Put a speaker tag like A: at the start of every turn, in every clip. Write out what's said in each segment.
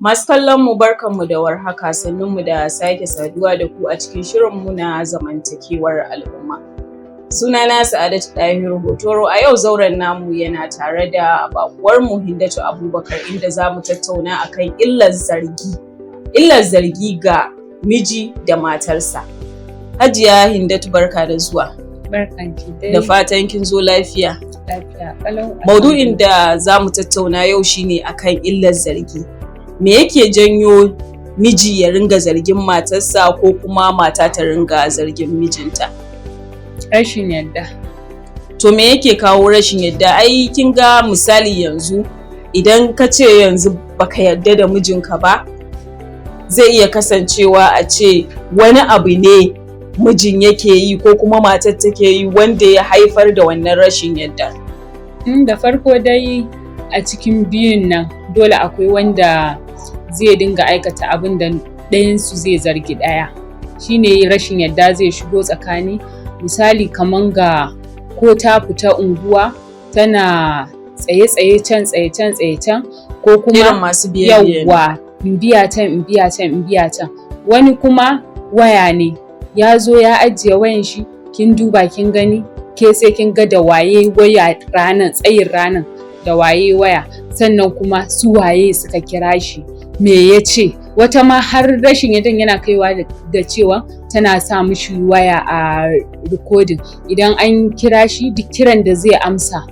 A: Masu kallon mu barkanmu da warhaka, sannunmu da sake saduwa da ku a cikin shirinmu na zamantakewar al'umma. Sunana Sa'adatu Ɗahiru Hotoro. A yau zauren namu yana tare da baƙuwarmu Hindatu Abubakar, inda za mu tattauna akan illar zargi. Illar zargi ga miji da matarsa. Hajiya Hindatu, barka da zuwa.
B: Barkanki dai.
A: Da fatan kin zo lafiya.
B: Lafiya ƙalau.
A: Maudu'in da za mu tattauna yau shine akan illar zargi. Me yake janyo miji ya ringa zargin matarsa ko kuma mata ta ringa zargin mijinta?
B: Rashin yadda.
A: To me yake kawo rashin yadda? Ai kin ga misali yanzu idan ka ce yanzu baka yarda da mijinka ba, zai iya kasancewa a ce wani abu ne mijin yake yi ko kuma matar take yi wanda ya haifar da wannan rashin yadda.
B: Da farko dai a cikin biyun nan dole akwai wanda zai dinga aikata abin da ɗayansu zai zargi ɗaya. Shi ne rashin yadda zai shigo tsakani. Misali kaman ga ko ta fita unguwa tana tsaye-tsaye can ko kuma
A: irin masu biye-biye
B: yawwa in biya can. Wani kuma waya ne, ya zo ya ajiye wayan shi, kin duba kin gani, ke sai kin ga da waye waya ranan, tsayin ranan da waye waya, sannan kuma su waye suka kira shi, me ya ce. Wata ma har rashin yaddan yana kaiwa da cewa tana sa mishi waya a recording. Idan an kira shi, duk kiran da zai amsa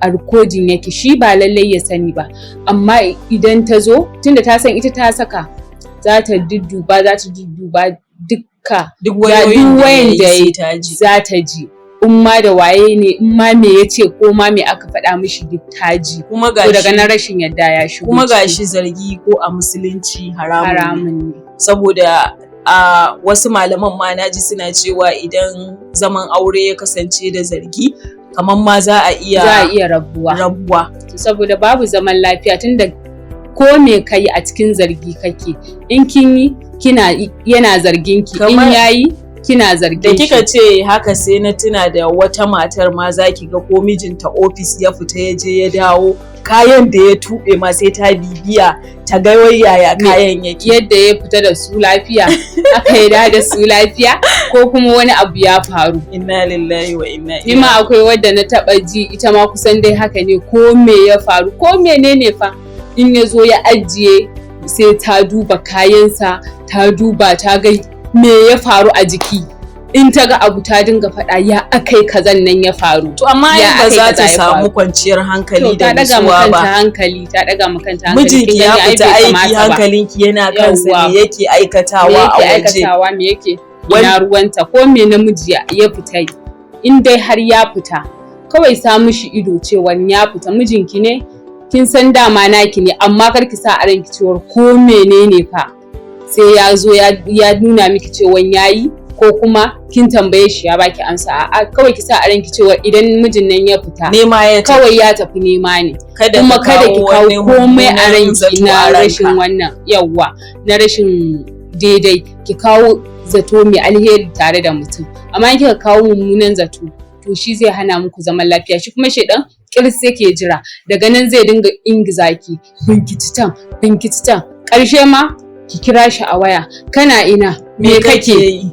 B: a recording yake, shi ba lallai ya sani ba, amma idan ta zo tunda ta san ita ta saka, za ta dudduba duk wayan da ya za ta ji. In ma da waye ne, in ma me ya ce ko ma me aka faɗa mishi duk ta ji. Kuma gashi, daga nan rashin yadda ya shigo.
A: Kuma gashi zargi ko a musulunci haramun ne. Saboda a wasu malaman ma naji suna cewa idan zaman aure ya kasance da zargi, kamar ma za a iya rabuwa. Saboda babu zaman lafiya, tunda ko me kai a cikin zargi kake, in kin yi yana zargin ki, in yayi kina zargin shi. Da kika ce haka sai na tuna da wata matar ma za ki ga ko mijinta ofis ya fita ya je ya dawo, kayan da ya tuɓe ma sai ta bibiya ta ga wai yaya kayan yake. Yadda ya fita da su lafiya, aka yi da su lafiya, ko kuma wani abu ya faru. Inna lillahi wa inna ilaihi. Ni ma akwai wadda na taɓa ji, ita ma kusan dai haka ne, ko me ya faru, ko menene fa, in ya zo ya ajiye sai ta duba kayansa, ta duba ta ga me ya faru a jiki. In ta ga abu ta dinga faɗa, ya akai kazan nan ya faru. To amma ba za ta samu kwanciyar hankali da nutsuwa ba. Ta ɗaga ma kanta hankali. Mijinki ya fita aiki, hankalinki yana kansa, me yake aikatawa a waje. Me yake ina ruwanta, ko me namiji ya fita, in dai har ya fita, kawai sa mishi ido cewa ya fita, mijinki ne, kin san dama naki ne, amma kar ki sa a ranki cewa ko menene fa sai ya zo ya nuna miki cewa yayi, ko kuma kin tambaye shi ya baki amsa. A'a, kawai ki sa a ranki cewa idan mijin nan ya fita, kawai ya tafi nema ne. Kuma kada ki kawo komai a ranki na rashin wannan na rashin daidai. Ki kawo zato mai alheri tare da mutum, amma in kika kawo mummunan zato, to shi zai hana muku zaman lafiya. Shi kuma shedan kirs yake jira, daga nan zai dinga ingiza ki, binkiti can, ƙarshe ma ki kira shi a waya, kana ina, me kake yi?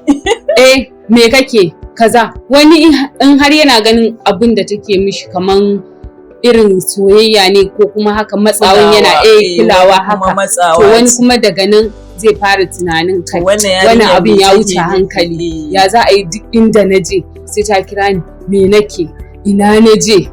A: Me kake kaza. Wani in har yana ganin abin da take mishi kaman irin soyayya ne, ko kuma haka matsawan yana kulawa haka, to wani kuma daga nan zai fara tunanin kai wani abin ya wuce hankali, ya za a yi duk inda na je sai ta kira ni, me nake, ina na je.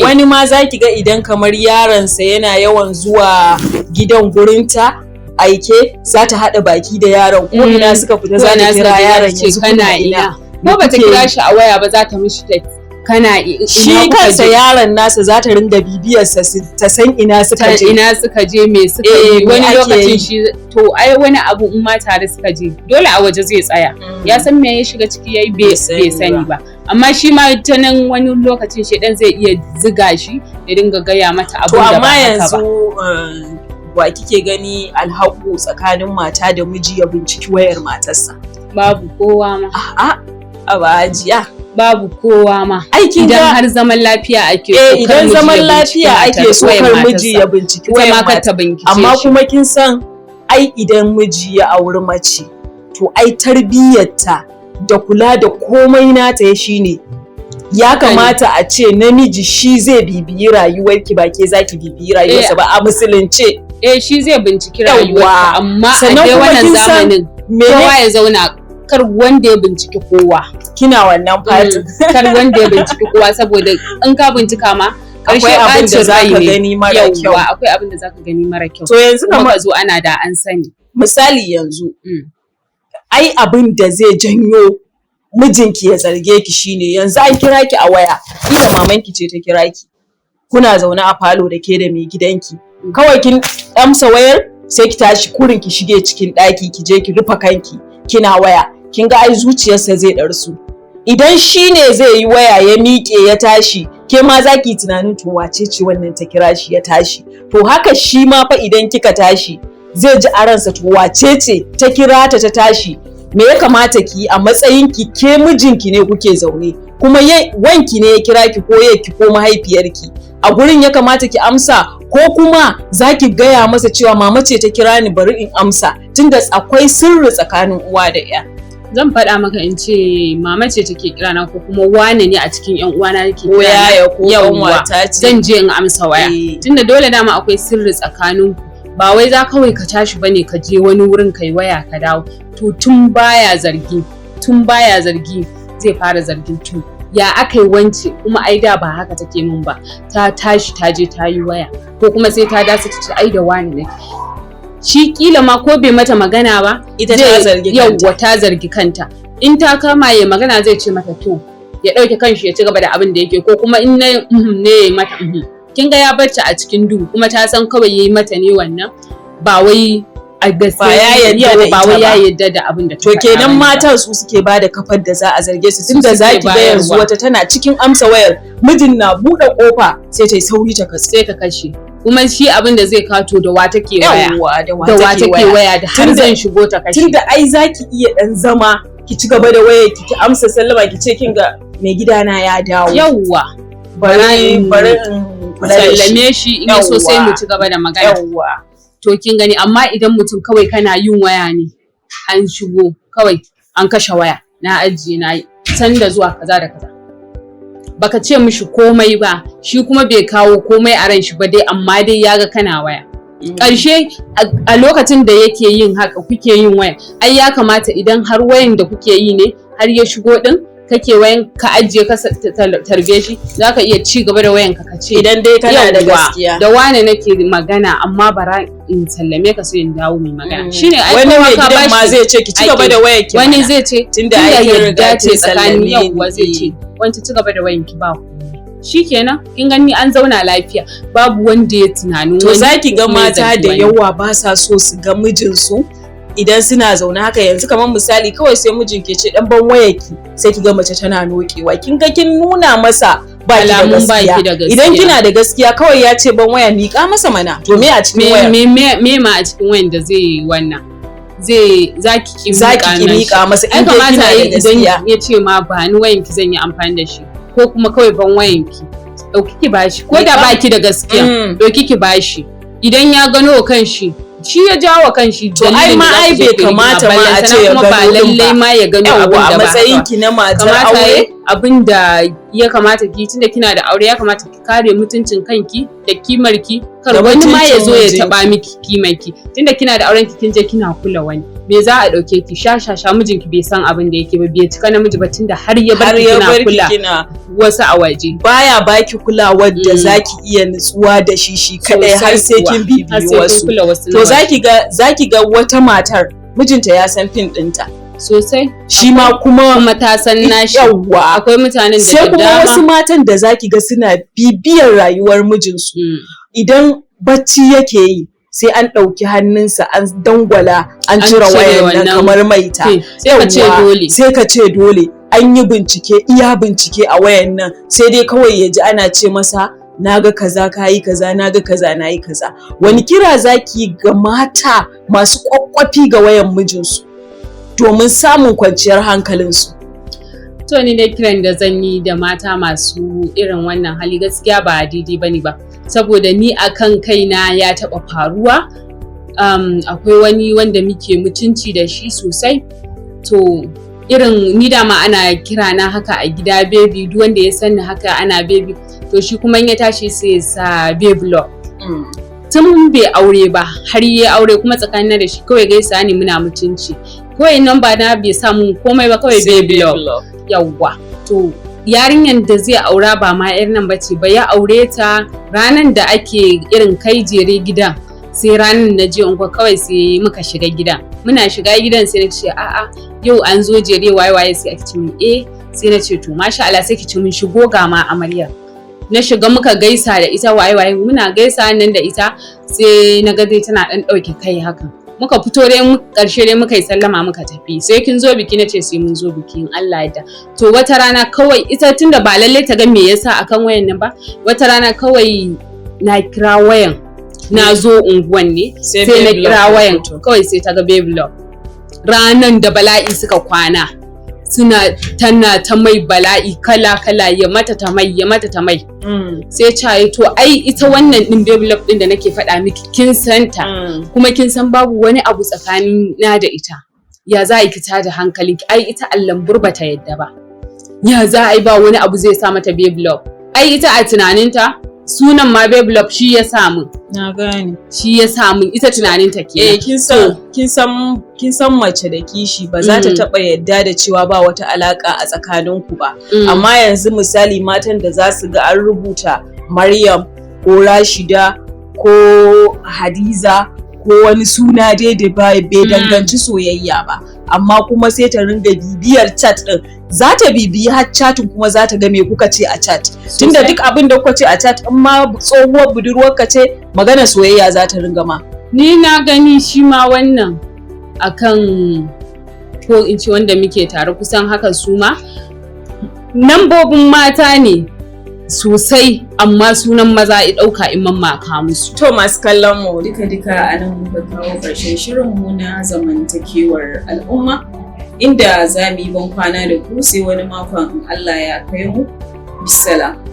A: Wani ma za ki ga idan kamar yaronsa yana yawan zuwa gidan gurinta aike, za ta haɗa baki da yaron, ko ina suka fita za ta kira yaron ya zo kana ina. Ko ba ta kira shi a waya ba, za ta mishi text, kana ina. Shi kansa yaron nasa za ta ringa bibiyarsa ta san ina suka je, me suka yi. Wani lokacin shi, to ai wani abu in ma tare suka je, dole a waje zai tsaya, ya san me ya shiga ciki yayi, bai sani ba. Amma shi ma ta nan wani lokacin shedan zai iya ziga shi ya dinga gaya mata abin da ba haka ba. Wa kike gani alhaku tsakanin mata da miji ya binciki wayar matarsa? Babu kowa ma. A'a, a ba hajiya.
B: babu kowa ma.
A: Aikin
B: idan har zaman lafiya ake so,
A: idan zaman lafiya ake so kar miji ya binciki wayan mata. Amma kuma kin san ai idan miji ya auri mace to ai tarbiyyarta da kula da komai nata shine ya kamata a ce namiji shi zai bibiyi rayuwarki ba ke zaki bibiyi rayuwarsa ba a musulunce.
B: Shi zai binciki rayuwarka, amma a dai wannan zamanin kowa ya zauna, kar wanda ya binciki kowa.
A: Kina wannan fatin.
B: Kar wanda ya binciki kowa, saboda in ka bincika ma
A: akwai abin da zaka gani mara kyau.
B: Akwai abin da zaka gani mara kyau.
A: To yanzu
B: kamar zo ana da an sani.
A: Misali yanzu ai abin da zai janyo mijinki ya zarge ki shine yanzu an kira ki a waya, kila mamanki ce ta kira ki, kuna zaune a falo da ke da mai gidanki, kawai kin amsa wayar sai ki tashi kurin ki shige cikin ɗaki ki je ki rufe kanki kina waya, kin ga ai zuciyarsa zai ɗarsu. Idan shi ne zai yi waya ya miƙe ya tashi, ke ma za ki tunanin to wace ce wannan ta kira shi ya tashi, to haka shi ma fa idan kika tashi zai ji a ransa to wace ce ta kira ta tashi. Me ya kamata ki yi a matsayinki ke mijinki ne kuke zaune, kuma wanki ne ya kira ki ko ki ko mahaifiyarki, a gurin ya kamata ki amsa ko kuma za ki gaya masa cewa mama ce ta kira ni bari in amsa, tunda akwai sirri tsakanin uwa da ya.
B: Zan faɗa maka in ce mama ce take kira na ko kuma wane ne a cikin ƴan uwana yake kira,
A: ko yaya ko ƙanwata ce,
B: zan je in amsa waya. Tunda dole dama akwai sirri tsakanin, ba wai za kawai ka tashi bane ka je wani wurin kai waya ka dawo. To tun baya zargi zai fara zargin tu ya aka yi wance, kuma ai da ba haka take min ba, ta tashi ta je ta yi waya, ko kuma sai ta dace ta ce ai da wani nake. Shi kila ma ko bai mata magana ba,
A: ita ta zargi kanta.
B: Yawwa ta zargi kanta. In ta kama ya magana zai ce mata to ya ɗauke kanshi ya ci gaba da abin da yake, ko kuma in ne ya mata kin ga ya barta a cikin duhu, kuma ta san kawai yayi mata ne wannan, ba wai a gaskiya ba wai ya yarda da abin da ta faɗa.
A: To kenan matan su suke bada kafar da za a zarge su, tunda za ki ga yanzu wata tana cikin amsa wayar mijin na buɗe kofa sai ta yi sauri ta
B: kashe. Kuma shi abin da zai kato da wa take waya, da wa take waya da har zan shigo ta kashe.
A: Tunda ai za ki iya ɗan zama ki ci gaba da wayar ki amsa sallama ki ce kin ga mai gidana ya dawo.
B: Yawwa.
A: Bari
B: sallame shi in so sai mu ci gaba da magana. To kin gani, amma idan mutum kawai kana yin waya ne, an shigo kawai an kashe waya, na ajiye na yi san da zuwa kaza da kaza, baka ce mishi komai ba, shi kuma bai kawo komai a ran shi ba dai, amma dai ya ga kana waya. Ƙarshe a lokacin da yake yin haka kuke yin waya, ai ya kamata idan har wayan da kuke yi ne har ya shigo din kake wayan ka ajiye ka tarbe shi, zaka iya ci gaba da wayan ka ce
A: idan dai kana da gaskiya,
B: da wane nake magana, amma bara in sallame ka sai in dawo mai magana. Shine ai
A: wani mai gidan ma zai ce ki ci gaba da wayar ki,
B: wani zai ce
A: tunda ai
B: yarda ce tsakanin yawwa, zai ce wanda ci gaba da wayan ki ba shikenan, kin gani an zauna lafiya, babu wanda ya tunanin.
A: To zaki ga mata da yawa ba sa so su ga mijinsu idan suna zaune haka. Yanzu kamar misali kawai sai mijin ke ce dan ban wayarki, sai ki ga mace tana nokewa, kin ga kin nuna masa ba ki da gaskiya. Idan kina da gaskiya kawai ya ce ban waya, miƙa masa mana. To me a cikin waya,
B: me ma a cikin wayan da zai wannan zaki ki
A: miƙa masa in dai kina da gaskiya.
B: Idan ya ce ma ba ni wayan ki zan yi amfani da shi, ko kuma kawai ban wayan ki, dauki ki bashi, ko da baki da gaskiya dauki ki bashi. Idan ya gano kanshi, shi ya jawo kanshi.
A: To ai ma ai bai kamata ma a ce ya gano,
B: ba lallai ma ya gano abin da ba.
A: A matsayin ki na matar aure,
B: abin da ya kamata ki, tunda kina da aure ya kamata ki kare mutuncin kanki da kimarki, kar wani ma ya zo ya taba miki kimarki. Tunda kina da auren ki kin je kina kula wani, me za a dauke ki sha mijinki bai san abin da yake ba, bai cika namiji ba, tunda har ya bar kina kula wasu a waje,
A: baya baki kulawar da zaki iya nutsuwa da shi kadai har sai kin bibiyi wasu. To zaki ga wata matar mijinta ya san fin ɗinta
B: sosai,
A: shi ma kuma
B: ta san nashi.
A: Yawwa,
B: akwai mutanen da
A: sai kuma wasu matan da zaki ga suna bibiyar rayuwar mijinsu. Idan bacci yake yi sai an ɗauki hannunsa an dangwala an cire wayan nan kamar maita. Sai ka ce dole an yi iya bincike a wayan nan, sai dai kawai ya ji ana ce masa naga kaza kayi kaza, naga kaza nayi kaza. Wani kira zaki ga mata masu kwakwafi ga wayan mijinsu domin samun kwanciyar hankalinsu?
B: To ni dai kiran da zan yi da mata masu irin wannan hali gaskiya ba daidai bane ba, saboda ni akan kaina ya taɓa faruwa. Akwai wani wanda muke mutunci da shi sosai, to irin ni dama ana kira na haka a gida baby, duk wanda ya sani haka ana baby, to shi kuma in ya tashi sai ya sa baby love. Tun bai aure ba har ya aure kuma tsakanin da shi kawai gaisa ne muna mutunci, kawai nan ba na bai samu komai ba, kawai baby love. Yawwa, to yarinyar da zai aura ba ma yar nan bace ba, ya aure ta ranan da ake irin kai jere gidan, sai ranar na je unguwa kawai sai muka shiga gidan. Muna shiga gidan sai na ce a'a yau an zo jere waye sai ake ce min sai na ce to masha Allah, sai ki ci mun shigo ga ma amarya. Na shiga muka gaisa da ita waye muna gaisa nan da ita, sai na ga dai tana dan dauke kai haka. Muka fito dai karshe dai muka yi sallama muka tafi. Sai kin zo biki, na ce sai mun zo biki in Allah ya. To wata rana kawai ita tunda ba lalle ta ga me yasa akan wayan nan ba, wata rana kawai na kira wayan, na zo unguwan ne sai na kira wayan kawai sai ta ga baby love. Ranan da bala'i suka kwana, tana ta mai bala'i kala ya mata ta mai. Sai caye to ai ita wannan din baby love din da nake faɗa miki kin santa, kuma kin san babu wani abu tsakanin na da ita, ya za a yi ki tada hankalinki, ai ita allan bata yadda ba, ya za a yi ba wani abu zai sa mata baby love, ai ita a tunaninta sunan ma baby love shi ya samu.
A: Na gane. Shi
B: ya samu ita tunaninta kenan.
A: Kin san mace da kishi ba za ta taɓa yadda da cewa ba wata alaka a tsakaninku ba. Amma yanzu misali matan da za su ga an rubuta Maryam ko Rashida ko Hadiza ko wani suna dai da bai danganci soyayya ba, amma kuma sai ta ringa bibiyar chat din, za ta bibiyi har chatin kuma za ta ga me kuka ce a chat, tunda duk abin da kuka ce a chat in ma tsohuwar budurwar ka ce magana soyayya za ta ringa ma.
B: Ni na gani shi ma wannan akan ko in ce wanda muke tare kusan haka su ma nambobin mata ne sosai, amma sunan maza ya ɗauka in mamaka musu.
A: To masu kallon mu duka a nan muka kawo ƙarshen shirin mu na zamantakewar al'umma, inda za mu yi ban kwana da ku sai wani makon in Allah ya kai mu. Bisalam.